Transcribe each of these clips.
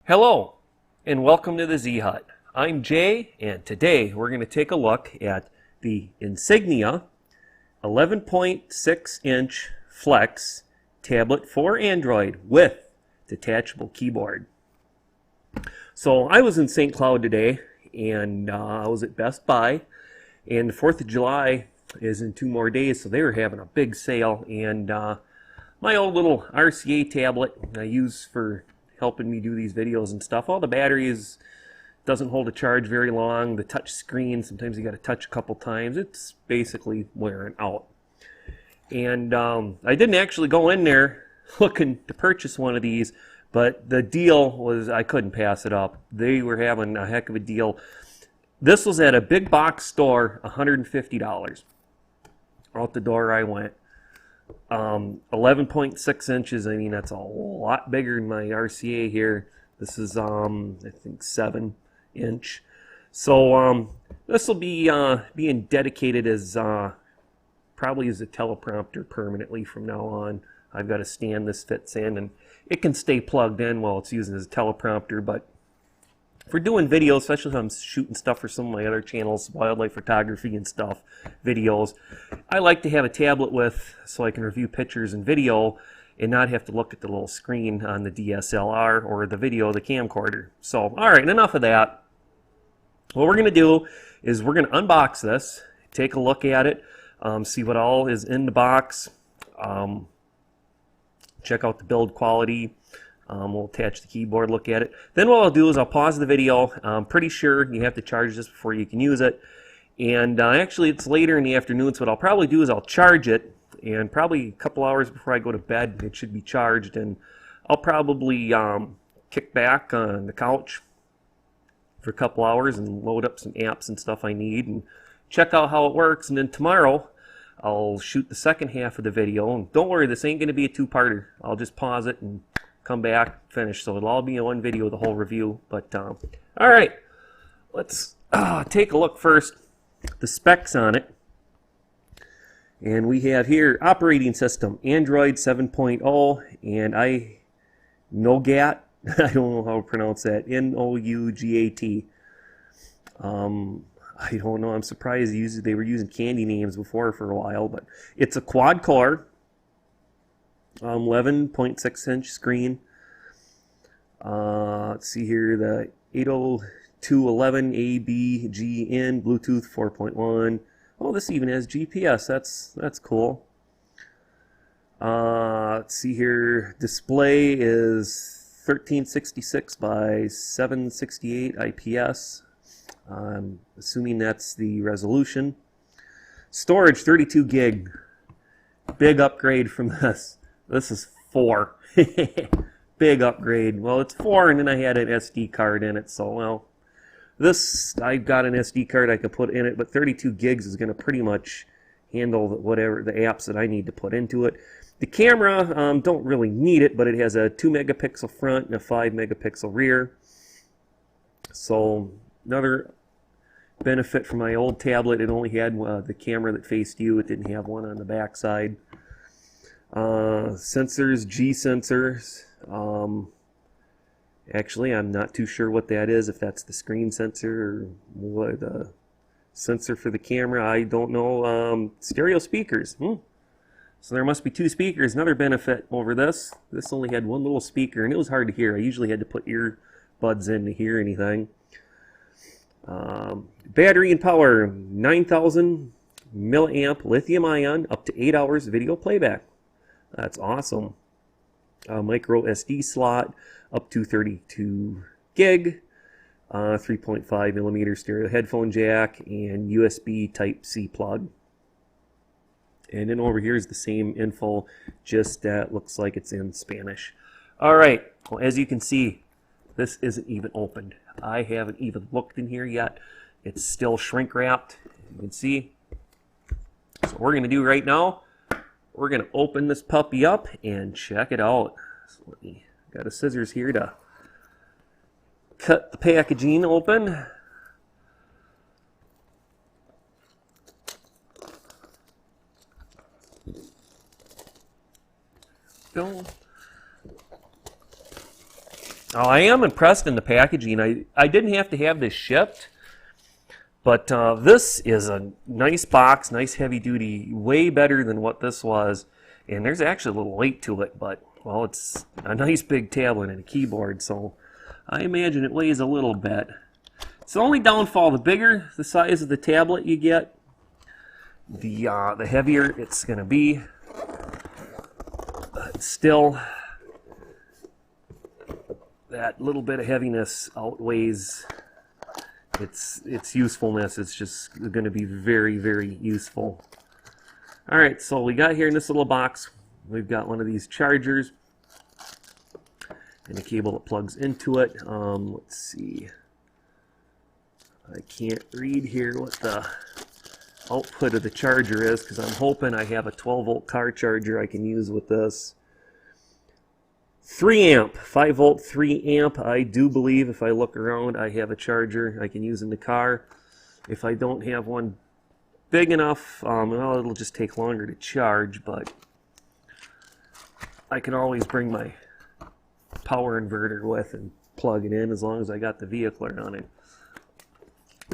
Hello, and welcome to the Z Hut. I'm Jay, and today we're going to take a look at the Insignia 11.6-inch Flex tablet for Android with detachable keyboard. So I was in St. Cloud today, and I was at Best Buy, and the 4th of July is in 2 more days, so they were having a big sale, and my old little RCA tablet I use for helping me do these videos and stuff. All the batteries doesn't hold a charge very long. The touch screen, sometimes you got to touch a couple times. It's basically wearing out. And I didn't actually go in there looking to purchase one of these, but the deal was I couldn't pass it up. They were having a heck of a deal. This was at a big box store, $150. Out the door I went. 11.6 inches. I mean, that's a lot bigger than my RCA here. This is I think 7-inch. So this will be being dedicated as probably as a teleprompter permanently from now on. I've got a stand this fits in, and it can stay plugged in while it's using as a teleprompter. But for doing videos, especially if I'm shooting stuff for some of my other channels, wildlife photography and stuff, videos, I like to have a tablet with so I can review pictures and video and not have to look at the little screen on the DSLR or the video, the camcorder. So, all right, enough of that. What we're going to do is we're going to unbox this, take a look at it, see what all is in the box, check out the build quality. We'll attach the keyboard, look at it. Then what I'll do is I'll pause the video. I'm pretty sure you have to charge this before you can use it. And actually it's later in the afternoon, so what I'll probably do is I'll charge it, and probably a couple hours before I go to bed it should be charged, and I'll probably kick back on the couch for a couple hours and load up some apps and stuff I need and check out how it works. And then tomorrow I'll shoot the second half of the video. And don't worry, this ain't going to be a two-parter. I'll just pause it and come back, finish. So it'll all be in one video, the whole review. But all right, let's take a look first. The specs on it. And we have here operating system Android 7.0, and Nougat. I don't know how to pronounce that. Nougat. I don't know. I'm surprised they were using candy names before for a while, but it's a quad core. 11.6-inch screen. Let's see here, the 802.11 Bluetooth 4.1. Oh, this even has GPS. That's cool. Let's see here. Display is 1366 by 768 IPS. I'm assuming that's the resolution. Storage 32 gig. Big upgrade from this. This is 4. Big upgrade. Well, it's 4, and then I had an SD card in it, so, well, this, I've got an SD card I could put in it, but 32 gigs is going to pretty much handle whatever the apps that I need to put into it. The camera, don't really need it, but it has a 2-megapixel front and a 5-megapixel rear. So, another benefit from my old tablet, it only had the camera that faced you. It didn't have one on the back side. Sensors, G sensors. Actually, I'm not too sure what that is, if that's the screen sensor or what the sensor for the camera. I don't know. Stereo speakers. So there must be 2 speakers. Another benefit over this. This only had one little speaker, and it was hard to hear. I usually had to put earbuds in to hear anything. Battery and power, 9,000 milliamp lithium ion, up to 8 hours video playback. That's awesome. Micro SD slot, up to 32 gig, 3.5 millimeter stereo headphone jack, and USB Type-C plug. And then over here is the same info, just that looks like it's in Spanish. All right, well, as you can see, this isn't even opened. I haven't even looked in here yet. It's still shrink wrapped. You can see. So what we're going to do right now, we're going to open this puppy up and check it out. So got a scissors here to cut the packaging open. Go. Oh, I am impressed in the packaging. I didn't have to have this shipped, but this is a nice box, nice heavy duty, way better than what this was. And there's actually a little weight to it, but, well, it's a nice big tablet and a keyboard, so I imagine it weighs a little bit. It's the only downfall: the bigger the size of the tablet you get, the heavier it's going to be. But still, that little bit of heaviness outweighs its usefulness. It's just going to be very, very useful. All right, so we got here in this little box, we've got one of these chargers and a cable that plugs into it. Let's see. I can't read here what the output of the charger is, because I'm hoping I have a 12-volt car charger I can use with this. 3 amp, 5 volt, 3 amp. I do believe if I look around I have a charger I can use in the car. If I don't have one big enough, well, it'll just take longer to charge, but I can always bring my power inverter with and plug it in as long as I got the vehicle on it.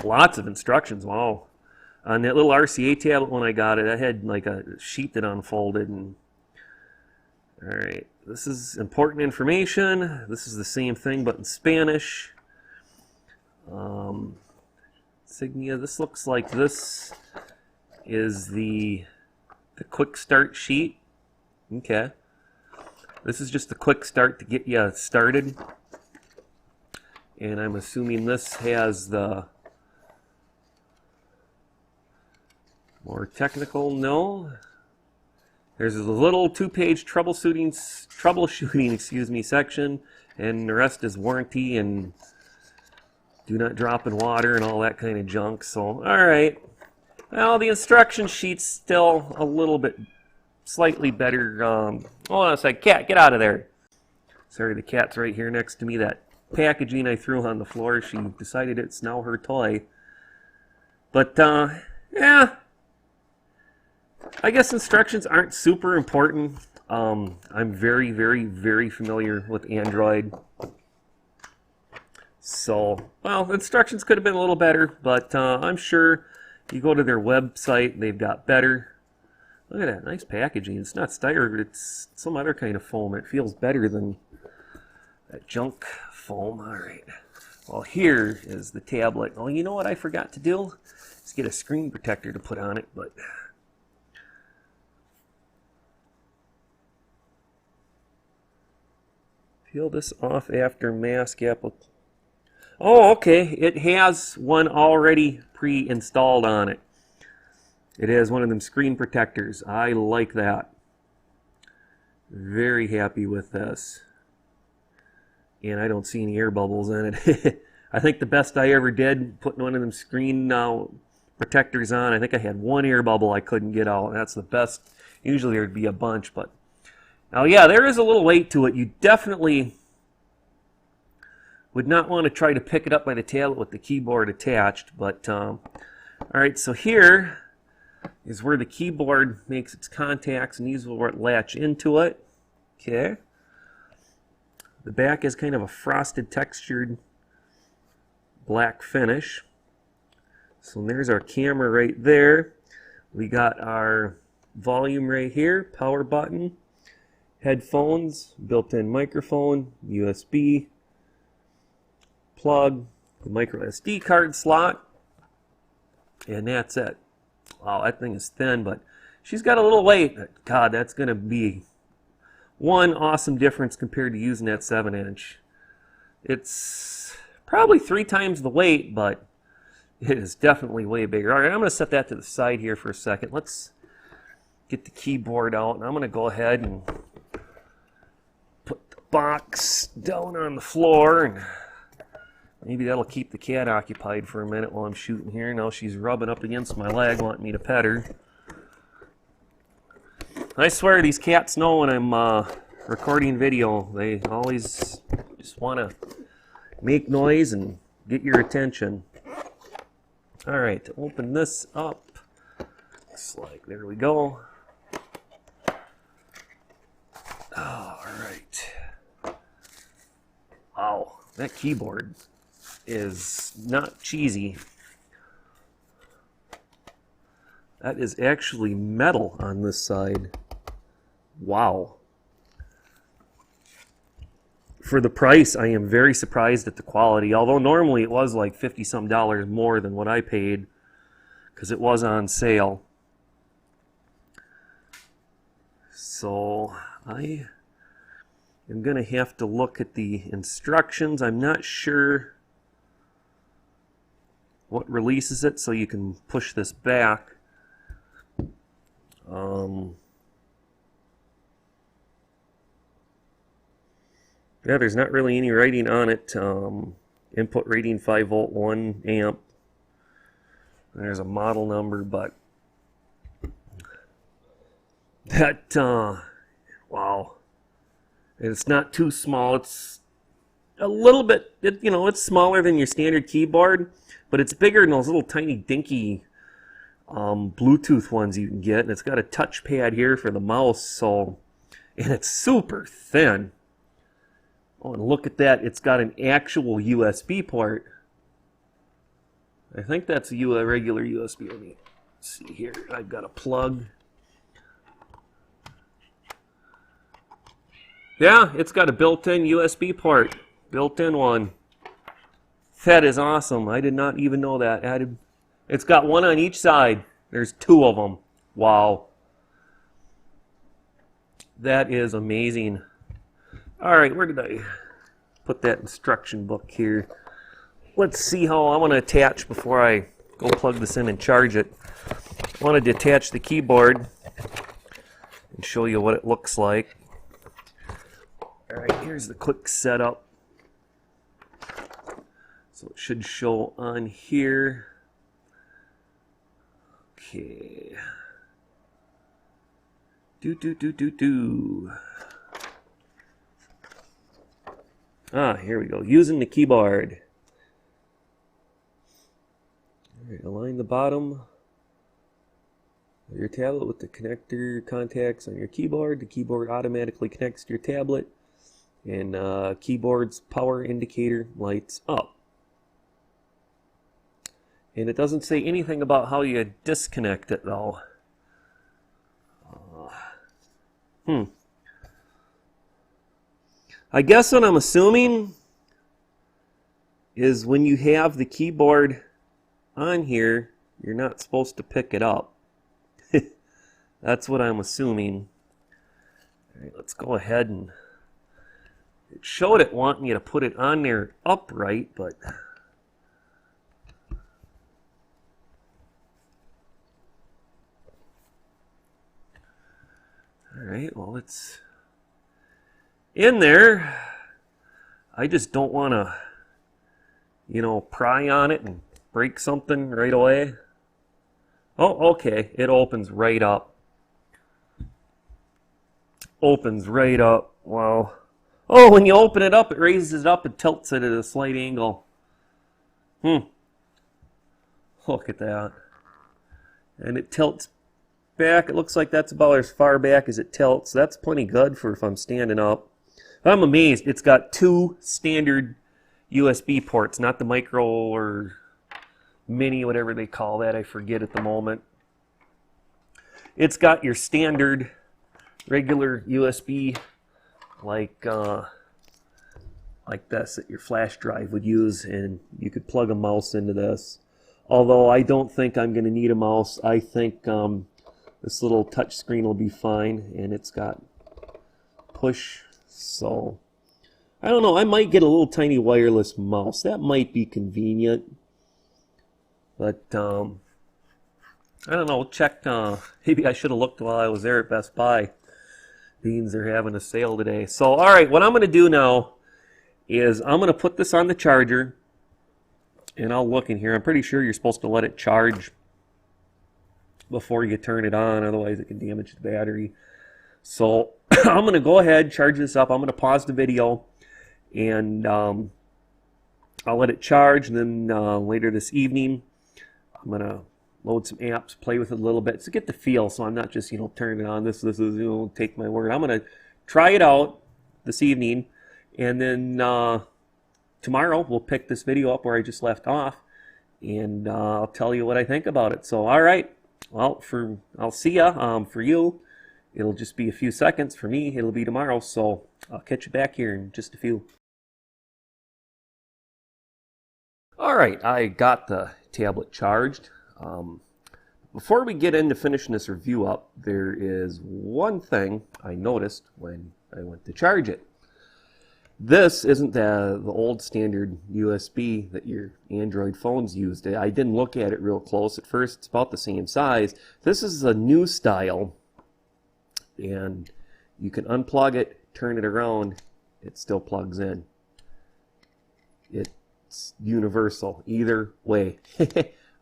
Lots of instructions, wow. On that little RCA tablet when I got it, I had like a sheet that unfolded. And all right, this is important information. This is the same thing but in Spanish. Insignia, this looks like this is the Quickstart Sheet. Okay. This is just the quick start to get you started. And I'm assuming this has the more technical, no. There's a little 2-page troubleshooting, section, and the rest is warranty and do not drop in water and all that kind of junk. So, all right. Well, the instruction sheet's still a little bit slightly better. Hold on a sec, cat, get out of there. Sorry, the cat's right here next to me. That packaging I threw on the floor, she decided it's now her toy. But, yeah. I guess instructions aren't super important. I'm very, very, very familiar with Android. So, well, instructions could have been a little better, but I'm sure you go to their website, they've got better. Look at that, nice packaging. It's not styrofoam, it's some other kind of foam. It feels better than that junk foam. All right. Well, here is the tablet. Oh, you know what I forgot to do? Is get a screen protector to put on it, but peel this off after mask application. Oh, okay. It has one already pre-installed on it. It has one of them screen protectors. I like that. Very happy with this. And I don't see any air bubbles in it. I think the best I ever did, putting one of them screen protectors on, I think I had one air bubble I couldn't get out. That's the best. Usually there'd be a bunch, but now, yeah, there is a little weight to it. You definitely would not want to try to pick it up by the tablet with the keyboard attached. But, all right, so here is where the keyboard makes its contacts, and these will latch into it. Okay. The back is kind of a frosted, textured black finish. So there's our camera right there. We got our volume right here, power button, headphones, built-in microphone, USB, plug, the micro SD card slot, and that's it. Wow, that thing is thin, but she's got a little weight. God, that's going to be one awesome difference compared to using that 7-inch. It's probably 3 times the weight, but it is definitely way bigger. All right, I'm going to set that to the side here for a second. Let's get the keyboard out, and I'm going to go ahead and put the box down on the floor, and maybe that'll keep the cat occupied for a minute while I'm shooting here. Now she's rubbing up against my leg, wanting me to pet her. I swear these cats know when I'm recording video. They always just want to make noise and get your attention. All right, to open this up, looks like, there we go. All right. Wow, That keyboard is not cheesy. That is actually metal on this side. Wow. For the price, I am very surprised at the quality. Although normally it was like $50 some more than what I paid because it was on sale. So I am going to have to look at the instructions. I'm not sure what releases it, so you can push this back. Yeah, there's not really any writing on it. Input rating 5 volt, 1 amp. There's a model number, but that, wow. It's not too small. It's a little bit, it's smaller than your standard keyboard, but it's bigger than those little tiny dinky Bluetooth ones you can get. And it's got a touchpad here for the mouse, and it's super thin. Oh, and look at that. It's got an actual USB port. I think that's a regular USB. Let me see here. I've got a plug. Yeah, it's got a built-in USB port. Built-in one. That is awesome. I did not even know that. It's got one on each side. There's 2 of them. Wow. That is amazing. All right, where did I put that instruction book here? Let's see how I want to attach before I go plug this in and charge it. I want to detach the keyboard and show you what it looks like. All right, here's the quick setup. So it should show on here. Okay. Here we go. Using the keyboard. All right, align the bottom of your tablet with the connector contacts on your keyboard. The keyboard automatically connects to your tablet, and keyboard's power indicator lights up. And it doesn't say anything about how you disconnect it, though. I guess what I'm assuming is when you have the keyboard on here, you're not supposed to pick it up. That's what I'm assuming. All right, let's go ahead and... It showed it wanting you to put it on there upright, but... Alright, well, it's in there. I just don't want to, pry on it and break something right away. Oh, okay, it opens right up. Opens right up. Wow. Oh, when you open it up, it raises it up and tilts it at a slight angle. Look at that. And it tilts back. It looks like that's about as far back as it tilts. That's plenty good for if I'm standing up. I'm amazed. It's got 2 standard USB ports, not the micro or mini, whatever they call that. I forget at the moment. It's got your standard regular USB like this that your flash drive would use, and you could plug a mouse into this. Although I don't think I'm going to need a mouse. I think this little touch screen will be fine, and it's got push. So I don't know. I might get a little tiny wireless mouse. That might be convenient. But I don't know. Check. Maybe I should have looked while I was there at Best Buy. Beans, they're having a sale today. So all right, what I'm going to do now is I'm going to put this on the charger, and I'll look in here. I'm pretty sure you're supposed to let it charge before you turn it on, otherwise it can damage the battery. So I'm going to go ahead, charge this up. I'm going to pause the video, and I'll let it charge. And then later this evening, I'm going to load some apps, play with it a little bit to get the feel. So I'm not just turning it on. This is take my word. I'm going to try it out this evening, and then tomorrow we'll pick this video up where I just left off, and I'll tell you what I think about it. So, all right. Well, I'll see ya. For you, it'll just be a few seconds. For me, it'll be tomorrow. So I'll catch you back here in just a few. All right, I got the tablet charged. Before we get into finishing this review up, there is one thing I noticed when I went to charge it. This isn't the old standard USB that your Android phones used. I didn't look at it real close at first. It's about the same size. This is a new style, and you can unplug it, turn it around, it still plugs in. It's universal either way.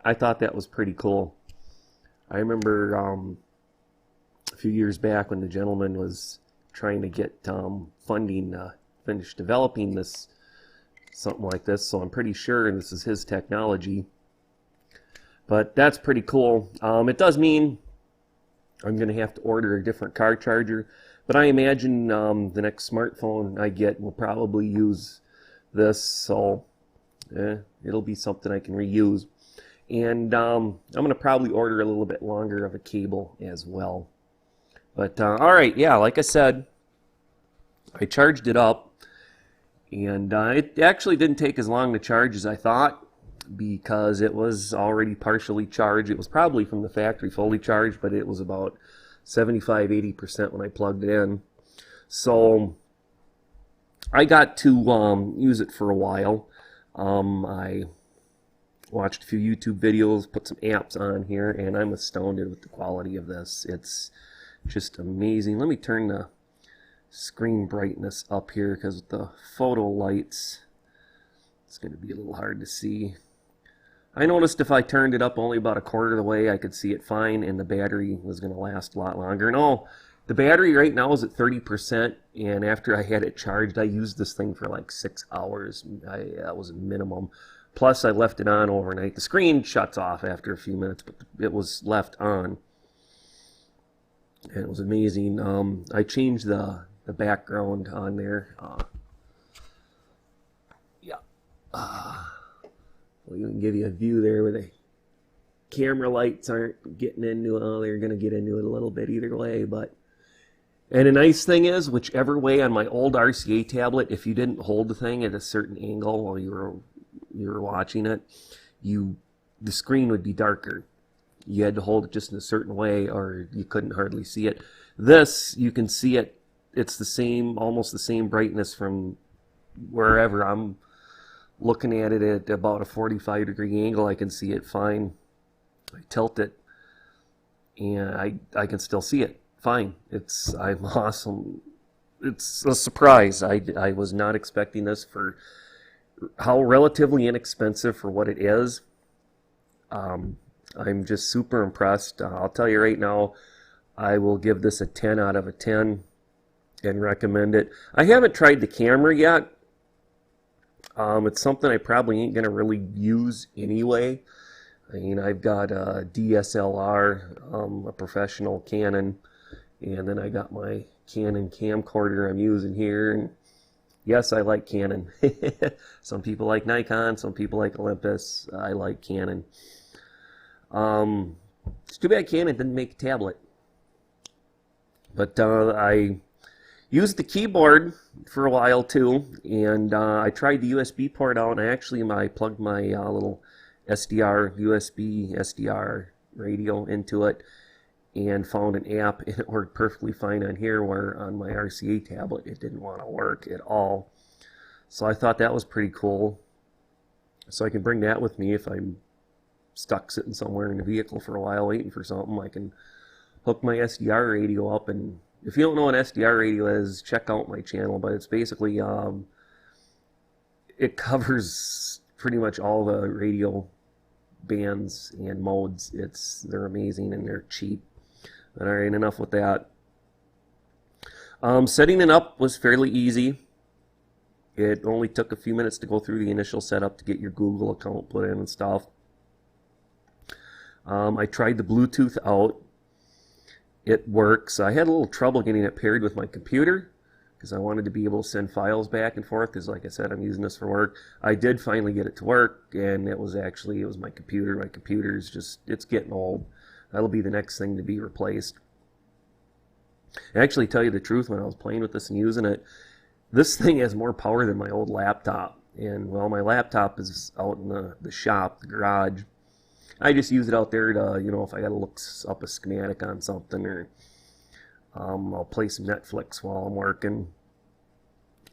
I thought that was pretty cool. I remember a few years back when the gentleman was trying to get funding finish developing something like this, so I'm pretty sure this is his technology. But that's pretty cool. It does mean I'm going to have to order a different car charger, but I imagine the next smartphone I get will probably use this, so it'll be something I can reuse. And I'm going to probably order a little bit longer of a cable as well. But all right, yeah, like I said, I charged it up, and it actually didn't take as long to charge as I thought, because it was already partially charged. It was probably from the factory fully charged, but it was about 75-80% when I plugged it in. So I got to use it for a while. I watched a few YouTube videos, put some apps on here, and I'm astounded with the quality of this. It's just amazing. Let me turn the screen brightness up here, because with the photo lights it's going to be a little hard to see. I noticed if I turned it up only about a quarter of the way, I could see it fine, and the battery was going to last a lot longer. No, the battery right now is at 30%, and after I had it charged, I used this thing for like 6 hours. That was a minimum. Plus, I left it on overnight. The screen shuts off after a few minutes, but it was left on. And it was amazing. I changed the background on there. Well, you can give you a view there where the camera lights aren't getting into it. Oh, they're going to get into it a little bit either way. And the nice thing is, whichever way on my old RCA tablet, if you didn't hold the thing at a certain angle while you were watching it, the screen would be darker. You had to hold it just in a certain way, or you couldn't hardly see it. This, you can see it. It's the same, almost the same brightness from wherever I'm looking at it at about a 45-degree angle. I can see it fine. I tilt it, and I can still see it fine. I'm awesome. It's a surprise. I was not expecting this for how relatively inexpensive for what it is. I'm just super impressed. I'll tell you right now, I will give this a 10 out of a 10 and recommend it. I haven't tried the camera yet. It's something I probably ain't going to really use anyway. I mean, I've got a DSLR, a professional Canon, and then I got my Canon camcorder I'm using here. And yes, I like Canon. Some people like Nikon, some people like Olympus. I like Canon. It's too bad Canon didn't make a tablet. But I used the keyboard for a while too, and I tried the USB port out, and I plugged my little USB SDR radio into it and found an app, and it worked perfectly fine on here, where on my RCA tablet it didn't want to work at all. So I thought that was pretty cool. So I can bring that with me if I'm stuck sitting somewhere in the vehicle for a while waiting for something. I can hook my SDR radio up, and if you don't know what SDR radio is, check out my channel. But it's basically it covers pretty much all the radio bands and modes. They're amazing and they're cheap. But all right, enough with that. Setting it up was fairly easy. It only took a few minutes to go through the initial setup to get your Google account put in and stuff. I tried the Bluetooth out. It works. I had a little trouble getting it paired with my computer, because I wanted to be able to send files back and forth, because like I said, I'm using this for work. I did finally get it to work, and it was my computer. My computer's just, it's getting old. That'll be the next thing to be replaced. Actually, tell you the truth, when I was playing with this and using it, this thing has more power than my old laptop. And, well, my laptop is out in the shop, the garage. I just use it out there to, you know, if I got to look up a schematic on something, or I'll play some Netflix while I'm working.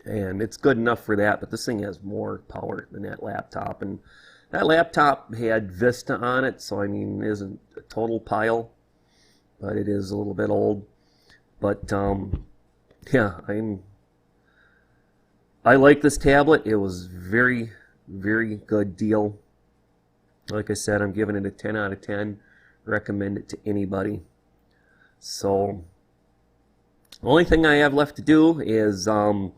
And it's good enough for that, but this thing has more power than that laptop. And that laptop had Vista on it, so I mean, it isn't a total pile, but it is a little bit old. But yeah, I like this tablet. It was very, very good deal. Like I said, I'm giving it a 10 out of 10. Recommend it to anybody. So the only thing I have left to do is I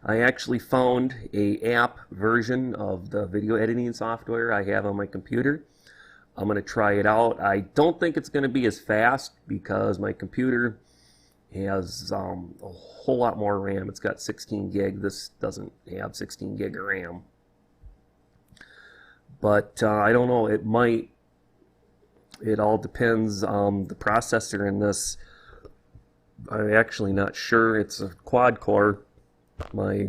actually found a app version of the video editing software I have on my computer. I'm going to try it out. I don't think it's going to be as fast because my computer has a whole lot more RAM. It's got 16 gig. This doesn't have 16 gig of RAM. But I don't know. It might. It all depends on the processor in this. I'm actually not sure. It's a quad core. My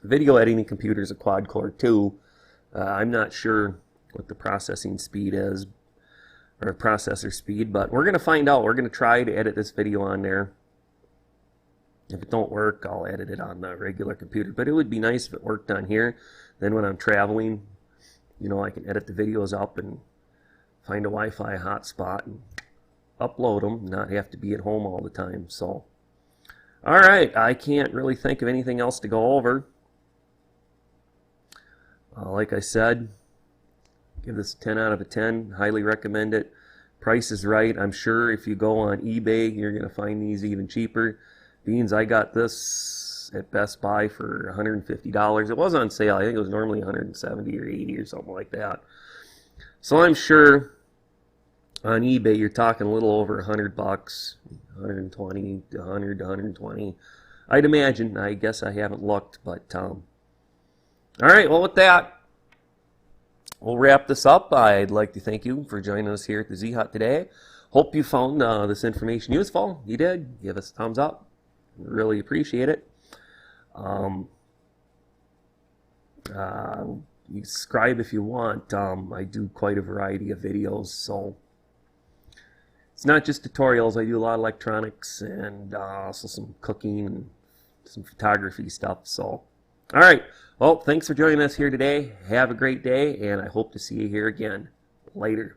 video editing computer is a quad core too. I'm not sure what the processing speed is, or processor speed, but we're going to find out. We're going to try to edit this video on there. If it don't work, I'll edit it on the regular computer, but it would be nice if it worked on here. Then when I'm traveling, you know, I can edit the videos up and find a Wi-Fi hotspot and upload them, not have to be at home all the time. So, all right, I can't really think of anything else to go over. Like I said, give this a 10 out of a 10. Highly recommend it. Price is right. I'm sure if you go on eBay, you're going to find these even cheaper. Beans, I got this at Best Buy for $150. It was on sale. I think it was normally $170 or $80 or something like that. So I'm sure on eBay you're talking a little over $100, 120 to 100 to 120. I'd imagine. I guess I haven't looked, but all right. Well, with that, we'll wrap this up. I'd like to thank you for joining us here at the Z Hut today. Hope you found this information useful. You did. Give us a thumbs up. Really appreciate it. You subscribe if you want. I do quite a variety of videos, so it's not just tutorials. I do a lot of electronics and also some cooking and some photography stuff. So, all right. Well, thanks for joining us here today. Have a great day, and I hope to see you here again later.